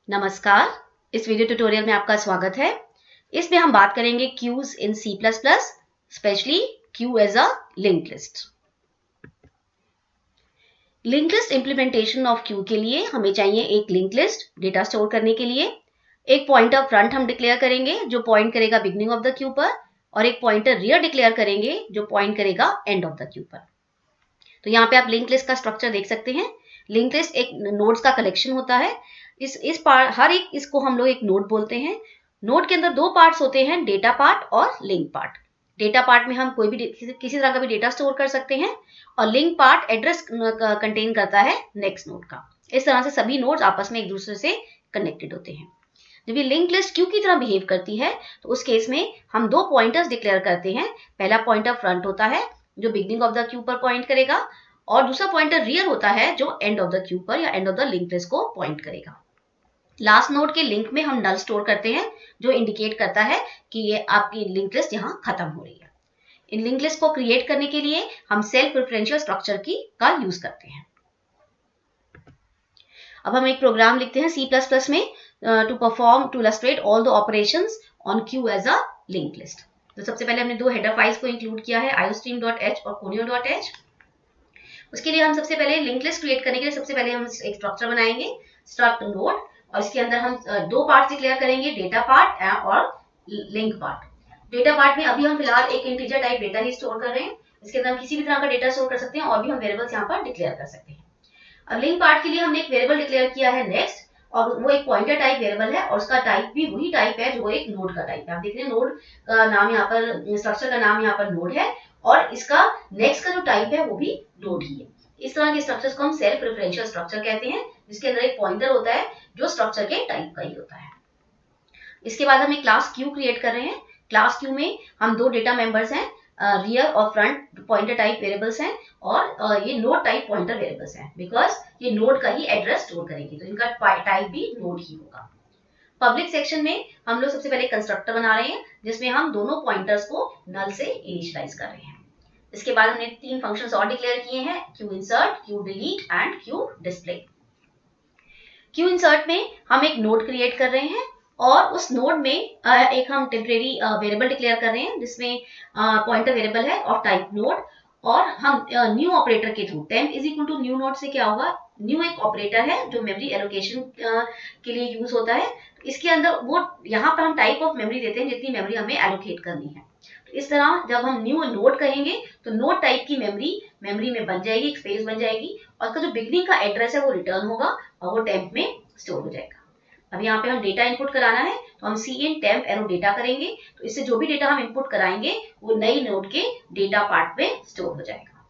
नमस्कार। इस video tutorial में आपका स्वागत है। इसमें हम बात करेंगे queues in C++, specially queue as a linked list. Linked list implementation of queue के लिए हमें चाहिए एक लिंक्ड लिस्ट डेटा स्टोर करने के लिए। एक पॉइंटर फ्रंट हम डिक्लेयर करेंगे जो पॉइंट करेगा बिगनिंग ऑफ द क्यू पर, और एक पॉइंटर रियर डिक्लेयर करेंगे जो पॉइंट करेगा एंड ऑफ द क्यू पर। तो यहाँ पे आप लिंक्ड लिस्ट का स्ट्रक्चर देख सकते हैं। लिंक्ड लिस्ट एक नोड्स का कलेक्शन होता है। इस पार्ट हर एक इसको हम लोग एक नोड बोलते हैं। नोड के अंदर दो पार्ट्स होते हैं, डेटा पार्ट और लिंक पार्ट। डेटा पार्ट में हम कोई भी किसी तरह का भी डेटा स्टोर कर सकते हैं, और लिंक पार्ट एड्रेस कंटेन करता है नेक्स्ट नोड का। इस तरह से सभी नोड्स आपस में एक दूसरे से कनेक्टेड होते हैं। जब ये लिंक लिस्ट क्यू की तरह बिहेव करती है तो उस केस में हम दो पॉइंटर्स डिक्लेयर करते हैं। पहला पॉइंटर फ्रंट होता है जो बिगनिंग ऑफ द क्यू पर पॉइंट करेगा, और दूसरा पॉइंटर रियर होता है जो एंड ऑफ द क्यू पर या end of the link list को पॉइंट करेगा। लास्ट नोड के लिंक में हम नल स्टोर करते हैं जो इंडिकेट करता है कि ये आपकी लिंक लिस्ट यहाँ खत्म हो रही है। इन लिंक लिस्ट को क्रिएट करने के लिए हम सेल्फ रेफरेंशियल स्ट्रक्चर का यूज करते हैं। अब हम एक प्रोग्राम लिखते हैं C++ में to illustrate all the operations on queue as a link list. तो सबसे पहले हमने दो हेडर फाइल्स को इंक्लूड किया है, iostream.h और conio.h। उसके लिए हम सबसे पहले लिंक लिस्ट क्रिएट करने के लिए सबसे पहले हम एक स्ट्रक्चर बनाएंगे, स्ट्रक्ट नोड, और इसके अंदर हम दो पार्ट डिक्लेयर करेंगे, डेटा पार्ट और लिंक पार्ट। डेटा पार्ट में अभी हम फिलहाल एक इंटीजर टाइप डेटा ही स्टोर कर रहे हैं। इसके अंदर हम किसी भी तरह का डेटा स्टोर कर सकते हैं, और भी हम वेरिएबल्स यहाँ पर डिक्लेयर कर सकते हैं। अब लिंक पार्ट के लिए हमने एक वेरिएबल डिक्लेयर किया है नेक्स्ट, और वो एक पॉइंटर टाइप वेरिएबल है, और उसका टाइप भी वही टाइप है जो एक नोड का टाइप है। आप देख रहे हैं नोड का नाम यहाँ पर, स्ट्रक्चर का नाम यहाँ पर नोड है, और इसका नेक्स्ट का जो टाइप है वो भी नोड ही है। इस तरह के स्ट्रक्चर्स को हम सेल्फ रेफरेंशियल स्ट्रक्चर कहते हैं, जिसके अंदर एक पॉइंटर होता है जो स्ट्रक्चर के टाइप का ही होता है। इसके बाद हम एक क्लास क्यू क्रिएट कर रहे हैं। क्लास क्यू में हम दो डेटा मेंबर्स हैं, रियर और फ्रंट पॉइंटर टाइप वेरिएबल्स हैं, और ये नोड टाइप पॉइंटर वेरिएबल्स हैं, बिकॉज ये नोड का ही एड्रेस स्टोर करेंगे, तो इनका टाइप भी नोड ही होगा। पब्लिक सेक्शन में हम लोग सबसे पहले कंस्ट्रक्टर बना रहे हैं जिसमें हम दोनों पॉइंटर्स को नल से इनिशियलाइज कर रहे हैं। इसके बाद हमने तीन फंक्शंस और डिक्लेयर किए हैं, Q insert, Q delete and Q display. Q insert में हम एक नोड क्रिएट कर रहे हैं, और उस नोड में एक हम टेम्परेरी वेरिएबल डिक्लेयर कर रहे हैं जिसमें पॉइंटर वेरिएबल है ऑफ टाइप नोड, और हम न्यू ऑपरेटर के through, temp is equal to new node से क्या होगा, न्यू एक ऑपरेटर है जो मेमोरी एलोकेशन के लिए यूज होता है। इसके अंदर वो यहाँ पर हम टाइप ऑफ मेमोरी देते हैं जितनी मेमोरी हमें एलोकेट करनी है। तो इस तरह जब हम न्यू नोड कहेंगे तो नोड टाइप की मेमोरी में बन जाएगी, एक स्पेस बन जाएगी, और उसका जो बिगनिंग का एड्रेस है वो रिटर्न होगा और वो टेम्प में स्टोर हो जाएगा। अब यहाँ पे हम डेटा इनपुट कराना है तो हम cin temp arrow डेटा करेंगे, तो इससे जो भी डेटा हम इनपुट कराएंगे वो नई नोड के डेटा पार्ट में स्टोर हो जाएगा।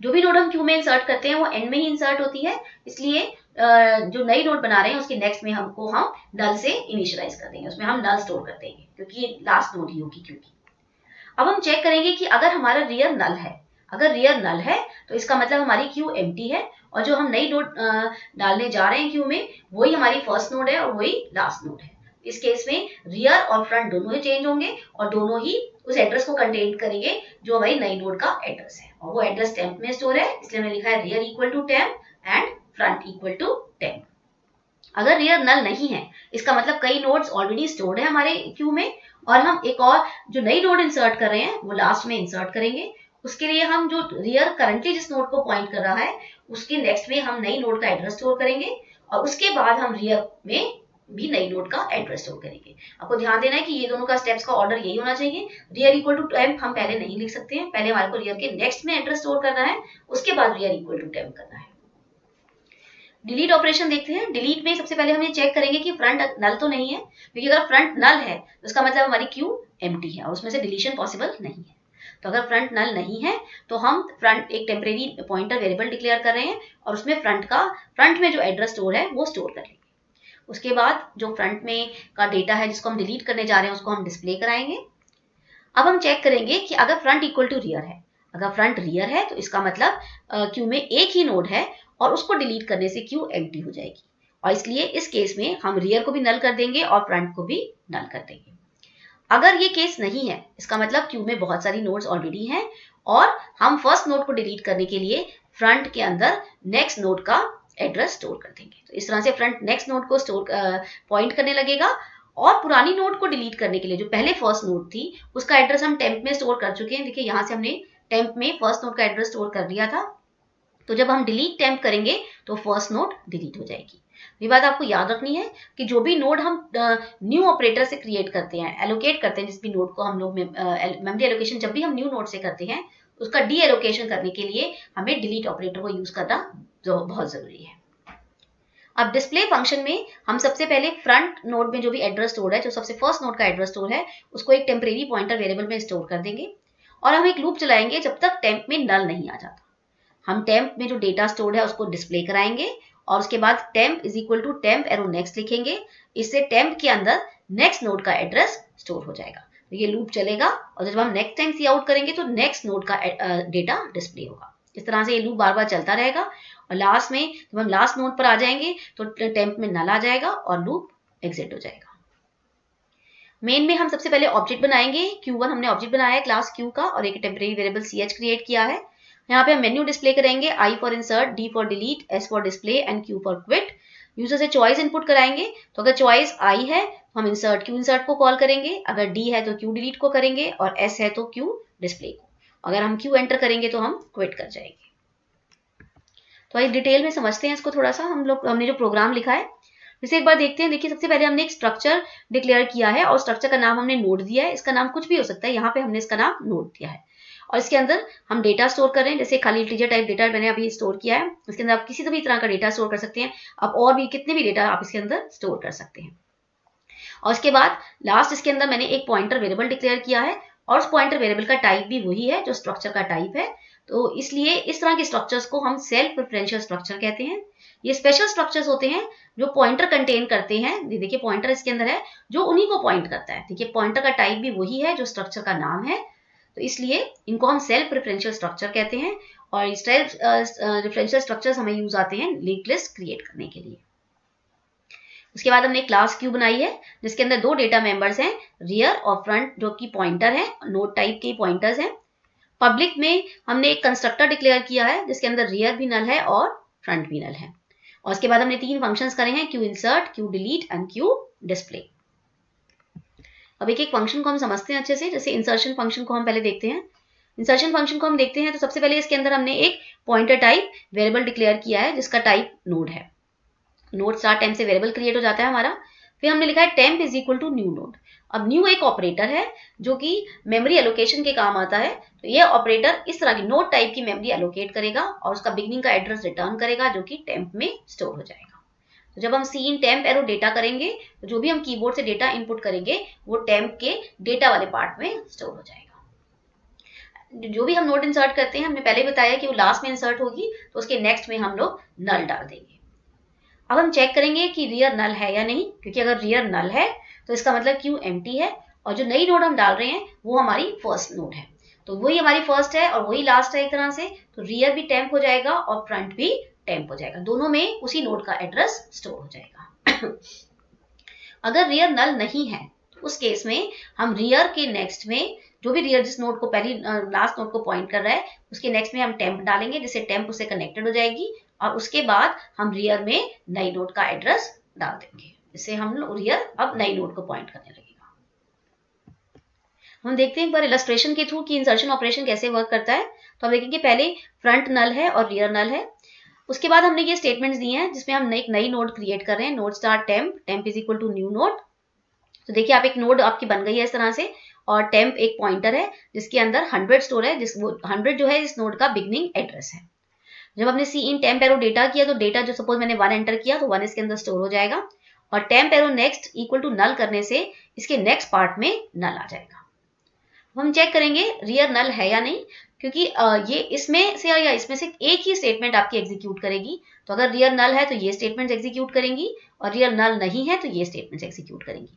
जो भी नोड हम क्यू में इंसर्ट करते हैं वो एंड में ही इंसर्ट होती है, इसलिए जो नई नोड बना रहे हैं उसके नेक्स्ट में हम नल से इनिशियलाइज कर देंगे, उसमें हम नल स्टोर कर देंगे क्योंकि ये लास्ट नोड ही होगी क्यू की। अब हम चेक करेंगे कि अगर हमारा रियर नल है, अगर रियर नल है तो इसका मतलब हमारी क्यू एम्प्टी है, और जो हम नई नोड डालने जा रहे हैं क्यू में वही हमारी फर्स्ट नोड है और वही लास्ट नोड है। इस केस में रियर और फ्रंट दोनों ही चेंज होंगे, और दोनों ही उस एड्रेस को कंटेन करेंगे जो हमारी नई नोड का एड्रेस है, और वो एड्रेस टेम्प में स्टोर है, इसलिए हमने लिखा है rear equal to temp and front equal to temp. अगर रियर नल नहीं है इसका मतलब कई नोड्स ऑलरेडी स्टोर्ड है हमारे क्यू में, और हम एक और जो नई नोड इंसर्ट कर रहे हैं वो लास्ट में इंसर्ट करेंगे। उसके लिए हम जो रियर करंटली जिस नोड को पॉइंट कर रहा है उसके नेक्स्ट में हम नई नोड का एड्रेस स्टोर करेंगे, और उसके बाद हम रियर में भी नई नोड का एड्रेस स्टोर करेंगे। आपको ध्यान देना है कि ये दोनों का स्टेप्स का ऑर्डर यही होना चाहिए। रियर इक्वल टू टेम्प हम पहले नहीं लिख सकते हैं, पहले हमारे को रियर के नेक्स्ट में एड्रेस स्टोर करना है, उसके बाद रियर इक्वल टू टेम्प करना है। डिलीट ऑपरेशन देखते हैं। डिलीट में सबसे पहले हम ये चेक करेंगे कि फ्रंट नल तो नहीं है, क्योंकि अगर फ्रंट नल है तो उसका मतलब हमारी क्यू एम्प्टी है और उसमें से डिलीशन पॉसिबल नहीं है। तो अगर फ्रंट नल नहीं है तो हम फ्रंट एक टेम्परेरी पॉइंटर वेरिएबल डिक्लेयर कर रहे हैं, और उसमें फ्रंट में जो एड्रेस स्टोर है वो स्टोर कर लेंगे। उसके बाद जो फ्रंट में का डेटा है जिसको हम डिलीट करने जा रहे हैं उसको हम डिस्प्ले कराएंगे। अब हम चेक करेंगे कि अगर फ्रंट इक्वल टू रियर है, अगर फ्रंट रियर है तो इसका मतलब क्यू में एक ही नोड है और उसको डिलीट करने से क्यू एम्प्टी हो जाएगी, और इसलिए इस केस में हम रियर को भी नल कर देंगे और फ्रंट को भी नल कर देंगे। अगर ये केस नहीं है इसका मतलब क्यू में बहुत सारी नोड्स ऑलरेडी हैं, और हम फर्स्ट नोड को डिलीट करने के लिए फ्रंट के अंदर नेक्स्ट नोड का एड्रेस स्टोर कर देंगे। तो इस तरह से फ्रंट नेक्स्ट नोड को स्टोर पॉइंट करने लगेगा, और पुरानी नोड को डिलीट करने के लिए जो पहले फर्स्ट नोड थी उसका एड्रेस हम टेम्प में स्टोर कर चुके हैं। देखिए यहाँ से हमने टेम्प में फर्स्ट नोड का एड्रेस स्टोर कर लिया था, तो जब हम डिलीट टेम्प करेंगे तो फर्स्ट नोड डिलीट हो जाएगी। ये बात आपको याद रखनी है कि जो भी नोड हम न्यू ऑपरेटर से क्रिएट करते हैं, एलोकेट करते हैं, जिस भी नोड को हम लोग मेमोरी एलोकेशन जब भी हम न्यू नोड से करते हैं, उसका डी एलोकेशन करने के लिए हमें डिलीट ऑपरेटर को यूज करना बहुत जरूरी है। अब डिस्प्ले फंक्शन में हम सबसे पहले फ्रंट नोड में जो भी एड्रेस स्टोर है, जो सबसे फर्स्ट नोड का एड्रेस स्टोर है, उसको एक टेम्परेरी पॉइंटर वेरिएबल में स्टोर कर देंगे, और हम एक लूप चलाएंगे जब तक टेम्प में नल नहीं आ जाता। हम टेम्प में जो डेटा स्टोर्ड है उसको डिस्प्ले कराएंगे, और उसके बाद temp is equal to temp arrow next लिखेंगे। इससे टेम्प के अंदर नेक्स्ट नोड का एड्रेस स्टोर हो जाएगा। तो ये लूप चलेगा, और जब हम नेक्स्ट टाइम सी आउट करेंगे तो नेक्स्ट नोड का डेटा डिस्प्ले होगा। इस तरह से ये लूप बार बार चलता रहेगा, और लास्ट में जब हम लास्ट नोड पर आ जाएंगे तो टेम्प में नल आ जाएगा और लूप एग्जिट हो जाएगा। मेन में हम सबसे पहले ऑब्जेक्ट बनाएंगे। Q1 हमने ऑब्जेक्ट बनाया है क्लास Q का, और एक टेम्परेरी वेरिएबल CH क्रिएट किया है। यहाँ पे हम मेन्यू डिस्प्ले करेंगे, I for insert, D for delete, S for display and Q for quit. User से चॉइस इनपुट कराएंगे, तो अगर चॉइस I है तो हम इंसर्ट Q इंसर्ट को कॉल करेंगे, अगर D है तो Q डिलीट को करेंगे, और S है तो Q डिस्प्ले को। अगर हम Q एंटर करेंगे तो हम क्विट कर जाएंगे। तो आइए डिटेल में समझते हैं इसको थोड़ा सा। हमने जो प्रोग्राम लिखा है जैसे एक बार देखते हैं। देखिए सबसे पहले हमने एक स्ट्रक्चर डिक्लेयर किया है, और स्ट्रक्चर का नाम हमने नोड दिया है। इसका नाम कुछ भी हो सकता है, यहाँ पे हमने इसका नाम नोड दिया है, और इसके अंदर हम डेटा स्टोर कर रहे हैं। जैसे खाली इंटीजर टाइप डेटा मैंने अभी स्टोर किया है, इसके अंदर आप किसी भी तरह का डेटा स्टोर कर सकते हैं। आप और भी कितने भी डेटा आप इसके अंदर स्टोर कर सकते हैं। और उसके बाद लास्ट इसके अंदर मैंने एक पॉइंटर वेरिएबल डिक्लेयर किया है, और उस पॉइंटर वेरिएबल का टाइप भी वही है जो स्ट्रक्चर का टाइप है। तो इसलिए इस तरह के स्ट्रक्चर्स को हम सेल्फ रेफरेंशियल स्ट्रक्चर कहते हैं। ये स्पेशल स्ट्रक्चर्स होते हैं जो पॉइंटर कंटेन करते हैं। देखिए पॉइंटर इसके अंदर है जो उन्हीं को पॉइंट करता है। देखिए पॉइंटर का टाइप भी वही है जो स्ट्रक्चर का नाम है, तो इसलिए इनको हम सेल्फ रेफरेंशियल स्ट्रक्चर कहते हैं। और सेल्फ रेफरेंशियल स्ट्रक्चर्स हमें यूज आते हैं लिंक्ड लिस्ट क्रिएट करने के लिए। उसके बाद हमने क्लास क्यू बनाई है जिसके अंदर दो डेटा मेंबर्स हैं, रियर और फ्रंट, जो कि पॉइंटर है, नोड टाइप के पॉइंटर्स हैं। पब्लिक में हमने एक कंस्ट्रक्टर डिक्लेयर किया है जिसके अंदर रियर भी नल है और फ्रंट भी नल है। और उसके बाद हमने तीन फंक्शंस करे हैं, Q insert, Q delete and Q display. अब एक एक फंक्शन को हम समझते हैं अच्छे से। जैसे इंसर्शन फंक्शन को हम पहले देखते हैं। इंसर्शन फंक्शन को हम देखते हैं तो सबसे पहले इसके अंदर हमने एक पॉइंटर टाइप वेरिएबल डिक्लेयर किया है जिसका टाइप नोड है। नोड स्टार्ट टाइम से वेरिएबल क्रिएट हो जाता है हमारा। फिर हमने लिखा है temp is equal to new node. अब न्यू एक ऑपरेटर है जो कि मेमोरी एलोकेशन के काम आता है। तो ये ऑपरेटर इस तरह की नोड टाइप की मेमोरी एलोकेट करेगा और उसका बिगनिंग का एड्रेस रिटर्न करेगा जो कि टेम्प में स्टोर हो जाएगा। तो जब हम सी इन टेम्प एरो डेटा करेंगे तो जो भी हम कीबोर्ड से डेटा इनपुट करेंगे वो टेम्प के डेटा वाले पार्ट में स्टोर हो जाएगा। जो भी हम नोड इंसर्ट करते हैं हमने पहले बताया कि वो लास्ट में इंसर्ट होगी, तो उसके नेक्स्ट में हम लोग नल डाल देंगे। अब हम चेक करेंगे कि रियर नल है या नहीं, क्योंकि अगर रियर नल है तो इसका मतलब क्यू एम्प्टी है, और जो नई नोड हम डाल रहे हैं वो हमारी फर्स्ट नोड है। तो वही हमारी फर्स्ट है और वही लास्ट है एक तरह से। तो रियर भी टेम्प हो जाएगा और फ्रंट भी टेम्प हो जाएगा, दोनों में उसी नोड का एड्रेस स्टोर हो जाएगा। अगर रियर नल नहीं है तो उस केस में हम रियर के नेक्स्ट में जो भी रियर जिस नोड को पहली लास्ट नोड को पॉइंट कर रहा है उसके नेक्स्ट में हम टेम्प डालेंगे, जिससे टेम्प उससे कनेक्टेड हो जाएगी, और उसके बाद हम रियर में नई नोड का एड्रेस डाल देंगे, जिससे हम रियर अब नई नोड को पॉइंट करने लगेगा। हम देखते हैं एक बार इलस्ट्रेशन के थ्रू कि इंसर्शन ऑपरेशन कैसे वर्क करता है। तो हम देखेंगे पहले फ्रंट नल है और रियर नल है। उसके बाद हमने ये स्टेटमेंट्स दिए हैं जिसमें हम एक नई नोड क्रिएट कर रहे हैं, node star temp, temp is equal to new node. तो देखिए आप एक नोड आपकी बन गई है इस तरह से, और टेम्प एक पॉइंटर है जिसके अंदर 100 स्टोर है, जिस 100 जो है इस नोड का बिगनिंग एड्रेस है। जब हमने सी इन टेम्प एरो डेटा किया तो डेटा जो सपोज मैंने 1 एंटर किया तो 1 इसके अंदर स्टोर हो जाएगा, और temp arrow next equal to null करने से इसके नेक्स्ट पार्ट में नल आ जाएगा। हम चेक करेंगे रियर नल है या नहीं, क्योंकि ये इसमें से या इसमें से एक ही स्टेटमेंट आपकी एग्जीक्यूट करेगी। तो अगर रियर नल है तो ये स्टेटमेंट एग्जीक्यूट करेंगी, और रियर नल नहीं है तो ये स्टेटमेंट एग्जीक्यूट करेंगी।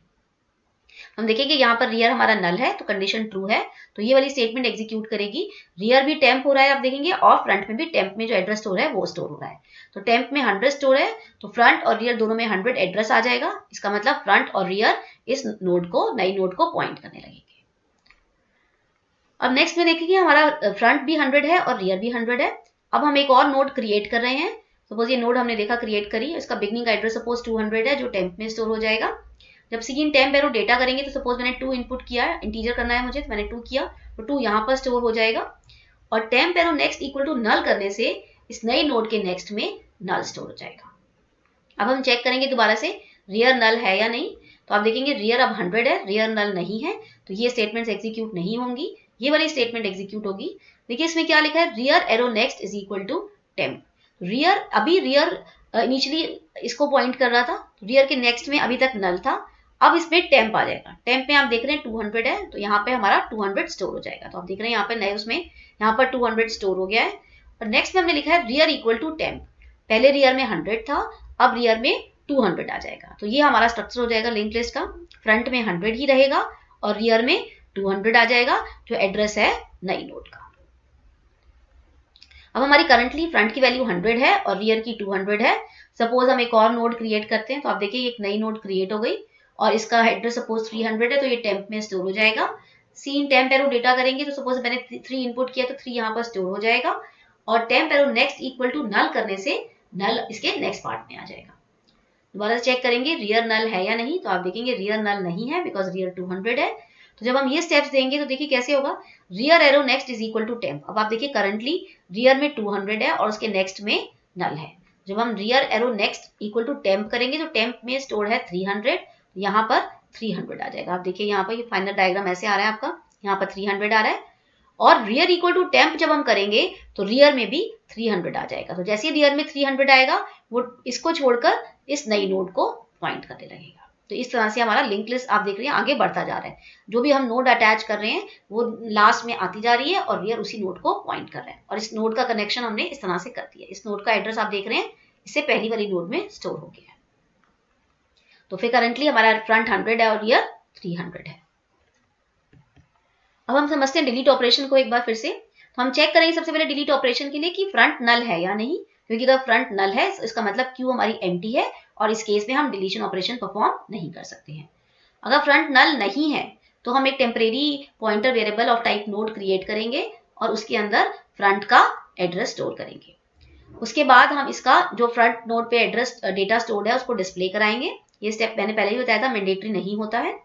हम देखेंगे यहाँ पर रियर हमारा नल है तो कंडीशन ट्रू है, तो ये वाली स्टेटमेंट एग्जीक्यूट करेगी। रियर भी टेम्प हो रहा है आप देखेंगे, और फ्रंट में भी टेम्प में जो एड्रेस स्टोर है वो स्टोर हो रहा है। तो टेम्प में 100 स्टोर है तो फ्रंट और रियर दोनों में 100 एड्रेस आ जाएगा। इसका मतलब फ्रंट और रियर इस नोड को, नई नोड को पॉइंट करने लगेंगे। अब नेक्स्ट में देखेंगे हमारा फ्रंट भी 100 है और रियर भी 100 है। अब हम एक और नोड क्रिएट कर रहे हैं सपोज ये नोड हमने देखा क्रिएट करी, इसका बिगनिंग का एड्रेस सपोज 200 है जो टेम्प में स्टोर हो जाएगा। जब सिगिन टेम्प एरो डेटा करेंगे तो सपोज मैंने 2 इनपुट किया है, इंटीजर करना है मुझे तो मैंने 2 किया, तो 2 यहाँ पर स्टोर हो जाएगा। और temp arrow next equal to null करने से इस नए नोड के नेक्स्ट में नल स्टोर हो जाएगा। अब हम चेक करेंगे दोबारा से रियर नल है या नहीं, तो आप देखेंगे रियर अब 100 है, रियर नल नहीं है, तो ये स्टेटमेंट्स एग्जीक्यूट नहीं होंगी, ये वाली स्टेटमेंट एग्जीक्यूट होगी। देखिए इसमें क्या लिखा है, rear arrow next is equal to temp. Rear अभी रियर इनिशियली इसको पॉइंट कर रहा था, रियर के नेक्स्ट में अभी तक नल था, अब इसमें टेम्प आ जाएगा। टेम्प में आप देख रहे हैं 200 है, तो यहाँ पे हमारा 200 स्टोर हो जाएगा। तो आप देख रहे हैं यहाँ पे नए उसमें यहाँ पर 200 स्टोर हो गया है। और नेक्स्ट में हमने लिखा है रियर इक्वल टू टेम्प, पहले रियर में 100 था, अब रियर में 200 आ जाएगा। तो ये हमारा स्ट्रक्चर हो जाएगा लिंक लिस्ट का, फ्रंट में 100 ही रहेगा और रियर में 200 आ जाएगा जो एड्रेस है नई नोड का। अब हमारी करंटली फ्रंट की वैल्यू 100 है और रियर की 200 है। सपोज हम एक और नोड क्रिएट करते हैं, तो आप देखिए एक नई नोड क्रिएट हो गई और इसका एड्रेस सपोज 300 है, तो ये टेम्प में स्टोर हो जाएगा। सीन टेम्प एरो डेटा करेंगे तो सपोज मैंने 3 इनपुट किया तो 3 यहाँ पर स्टोर हो जाएगा। और temp arrow next equal to null करने से नल इसके नेक्स्ट पार्ट में आ जाएगा। दोबारा से चेक करेंगे रियर नल है या नहीं, तो आप देखेंगे रियर नल नहीं है बिकॉज रियर 200 है। तो जब हम ये स्टेप्स देंगे तो देखिए कैसे होगा, rear arrow next is equal to temp. अब आप देखिए करंटली रियर में 200 है और उसके नेक्स्ट में नल है। जब हम rear arrow next equal to temp करेंगे तो टेम्प में स्टोर है 300, यहाँ पर 300 आ जाएगा। आप देखिए यहाँ पर ये फाइनल डायग्राम ऐसे आ रहा है आपका, यहाँ पर 300 आ रहा है। और रियर इक्वल टू टेम्प जब हम करेंगे तो रियर में भी 300 आ जाएगा। तो जैसे ही रियर में 300 आएगा वो इसको छोड़कर इस नई नोड को पॉइंट करने लगेगा। तो इस तरह से हमारा लिंक लिस्ट आप देख रहे हैं आगे बढ़ता जा रहा है। जो भी हम नोड अटैच कर रहे हैं वो लास्ट में आती जा रही है और रियर उसी नोड को पॉइंट कर रहा है। और इस नोड का कनेक्शन हमने इस तरह से कर दिया। इस नोड का एड्रेस आप देख रहे हैं इससे पहली वाली नोड में स्टोर हो गया है। तो फिर करंटली हमारा फ्रंट 100 है और रियर 300 है। अब हम समझते हैं डिलीट ऑपरेशन को एक बार फिर से। तो हम चेक करेंगे सबसे पहले डिलीट ऑपरेशन के लिए कि फ्रंट नल है या नहीं, क्योंकि अगर फ्रंट नल है इसका मतलब क्यू हमारी एम्प्टी है और इस केस में हम डिलीशन ऑपरेशन परफॉर्म नहीं कर सकते हैं। अगर फ्रंट नल नहीं है तो हम एक temporary pointer variable of type node create करेंगे और उसके अंदर फ्रंट का एड्रेस स्टोर करेंगे। उसके बाद हम इसका जो फ्रंट नोड पे एड्रेस डेटा स्टोर्ड है उसको डिस्प्ले कराएंगे। ये स्टेप मैंने पहले ही बताया था, मैंडेटरी नहीं होता है।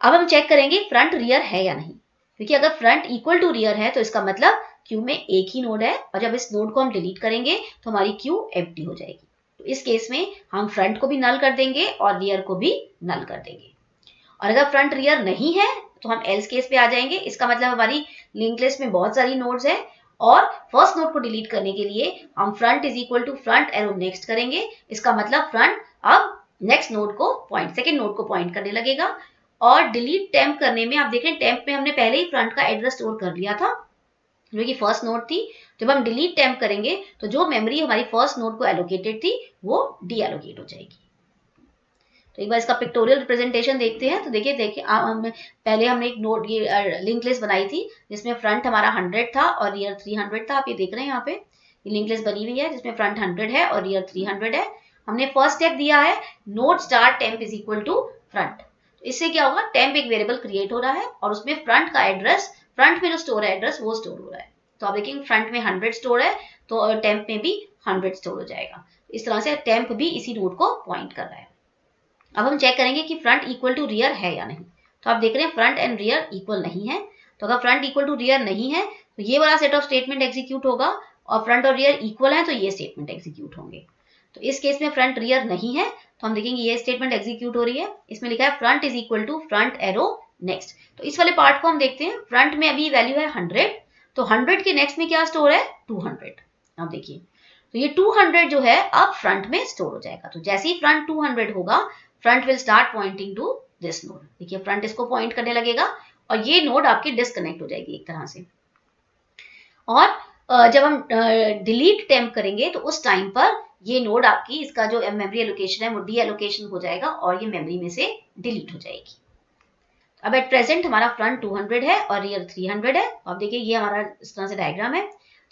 अब हम चेक करेंगे फ्रंट रियर है या नहीं, क्योंकि अगर फ्रंट इक्वल टू रियर है तो इसका मतलब क्यू में एक ही नोड है और जब इस नोड को हम डिलीट करेंगे तो हमारी क्यू एम्प्टी हो जाएगी। तो इस केस में हम फ्रंट को भी नल कर देंगे और रियर को भी नल कर देंगे। और अगर फ्रंट रियर नहीं है तो हम एल्स केस पे आ जाएंगे। इसका मतलब हमारी लिंक लिस्ट में बहुत सारी नोड्स है और फर्स्ट नोड को डिलीट करने के लिए हम front is equal to front arrow next करेंगे। इसका मतलब फ्रंट अब नेक्स्ट नोड को पॉइंट, सेकेंड नोड को पॉइंट करने लगेगा। और डिलीट टेम्प करने में आप देख रहे हैं टेम्प में हमने पहले ही फ्रंट का एड्रेस स्टोर कर लिया था जो कि फर्स्ट नोड थी। जब हम डिलीट टेम्प करेंगे तो जो मेमोरी हमारी फर्स्ट नोड को एलोकेटेड थी वो डी एलोकेट हो जाएगी। तो एक बार इसका पिक्टोरियल रिप्रेजेंटेशन देखते हैं। तो देखिए पहले हमने एक नोड ये लिंक लिस्ट बनाई थी जिसमें फ्रंट हमारा 100 था और रियर 300 था। आप ये देख रहे हैं यहाँ पे ये लिंक लिस्ट बनी हुई है जिसमें फ्रंट 100 है और रियर 300 है। हमने फर्स्ट स्टेप दिया है node star temp is equal to front. इससे क्या होगा, टेम्प एक वेरिएबल क्रिएट हो रहा है और उसमें फ्रंट का एड्रेस, फ्रंट में जो स्टोर है एड्रेस वो स्टोर हो रहा है। तो आप देखेंगे फ्रंट में 100 स्टोर है तो टेम्प में भी 100 स्टोर हो जाएगा। इस तरह से टेम्प भी इसी नोड को पॉइंट कर रहा है। अब हम चेक करेंगे कि फ्रंट इक्वल टू रियर है या नहीं। तो आप देख रहे हैं फ्रंट एंड रियर इक्वल नहीं है। तो अगर फ्रंट इक्वल टू रियर नहीं है तो ये वाला सेट ऑफ स्टेटमेंट एग्जीक्यूट होगा और फ्रंट और रियर इक्वल है तो ये स्टेटमेंट एग्जीक्यूट होंगे। तो इस केस में फ्रंट रियर नहीं है तो हम देखेंगे ये स्टेटमेंट एग्जीक्यूट हो रही है। इसमें लिखा है front is equal to front arrow next. तो इस वाले पार्ट को हम देखते हैं। फ्रंट में अभी वैल्यू है 100 तो 100 के नेक्स्ट में क्या स्टोर है 200। आप देखिए तो ये 200 जो है अब फ्रंट में स्टोर हो जाएगा। तो जैसे ही फ्रंट 200 होगा front will start pointing to this node. देखिए फ्रंट इसको पॉइंट करने लगेगा और ये नोड आपकी डिस्कनेक्ट हो जाएगी एक तरह से। और जब हम डिलीट टेम्प करेंगे तो उस टाइम पर ये नोड आपकी इसका जो मेमोरी एलोकेशन है वो डी एलोकेशन हो जाएगा और ये मेमोरी में से डिलीट हो जाएगी। अब एट प्रेजेंट हमारा फ्रंट 200 है और रियर 300 है। अब देखिए ये हमारा इस तरह से डायग्राम है।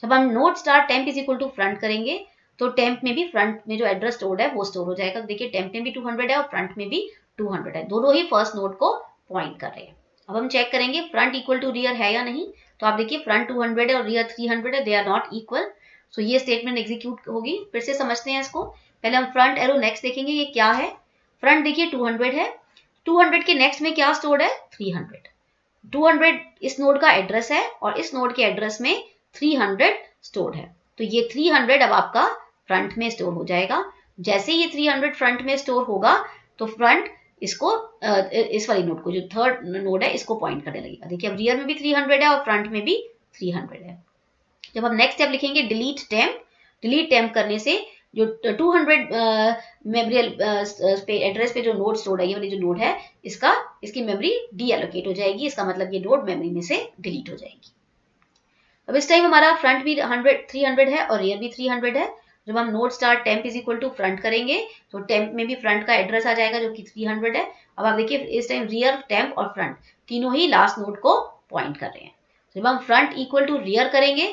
जब हम node star temp is equal to front करेंगे तो टेम्प में भी फ्रंट में जो एड्रेस स्टोर्ड है वो स्टोर हो जाएगा। देखिए टेम्प में भी 200 है और फ्रंट में भी 200 है, दोनों ही फर्स्ट नोड को पॉइंट कर रहे हैं। अब हम चेक करेंगे फ्रंट इक्वल टू रियर है या नहीं। तो आप देखिए फ्रंट 200 है और रियर 300 है, दे आर नॉट इक्वल। सो ये स्टेटमेंट एग्जीक्यूट होगी। फिर से समझते हैं इसको। पहले हम फ्रंट एरो नेक्स्ट देखेंगे, ये क्या है। फ्रंट देखिए 200 है, 200 के नेक्स्ट में क्या स्टोर्ड है, 300। 200 इस नोड का एड्रेस है और इस नोड के एड्रेस में 300 स्टोर्ड है। तो ये 300 अब आपका फ्रंट में स्टोर हो जाएगा। जैसे ये 300 फ्रंट में स्टोर होगा तो फ्रंट इसको इस वाली नोड को, जो थर्ड नोड है, इसको पॉइंट करने लगेगा। देखिए अब रियर में भी 300 है और फ्रंट में भी 300 है। जब हम नेक्स्ट स्टेप लिखेंगे डिलीट टेम्प, डिलीट टेम्प करने से जो 200 मेमोरी एड्रेस पे जो नोड स्टोर्ड है, ये वाली जो नोड है, इसकी मेमोरी डी एलोकेट हो जाएगी। इसका मतलब ये नोड मेमोरी में से डिलीट हो जाएगी। अब इस टाइम हमारा फ्रंट भी 300 है और रियर भी 300 है। जब हम node star temp is equal to front करेंगे तो टेम्प में भी फ्रंट का एड्रेस आ जाएगा जो कि 300 है। अब आप देखिए इस टाइम रियर, टेम्प और फ्रंट तीनों ही लास्ट नोड को पॉइंट कर रहे हैं। जब हम फ्रंट इक्वल टू रियर करेंगे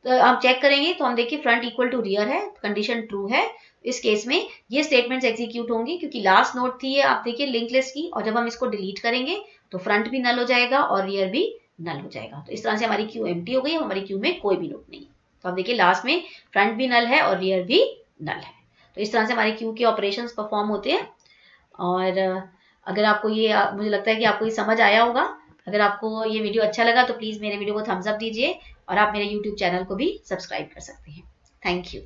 तो हम चेक करेंगे तो हम देखिए फ्रंट इक्वल टू रियर है, कंडीशन ट्रू है। इस केस में ये स्टेटमेंट्स एग्जीक्यूट होंगी क्योंकि लास्ट नोड थी ये, आप देखिए लिंक लिस्ट की। और जब हम इसको डिलीट करेंगे तो फ्रंट भी नल हो जाएगा और रियर भी नल हो जाएगा। तो इस तरह से हमारी क्यू एम्प्टी हो गई, हमारी क्यू में कोई भी नोड नहीं है। तो आप देखिए लास्ट में फ्रंट भी नल है और रियर भी नल है। तो इस तरह से हमारे क्यू के ऑपरेशंस परफॉर्म होते हैं। और अगर आपको ये, मुझे लगता है कि आपको ये समझ आया होगा। अगर आपको ये वीडियो अच्छा लगा तो प्लीज़ मेरे वीडियो को थम्स अप दीजिए और आप मेरे यूट्यूब चैनल को भी सब्सक्राइब कर सकते हैं। Thank you.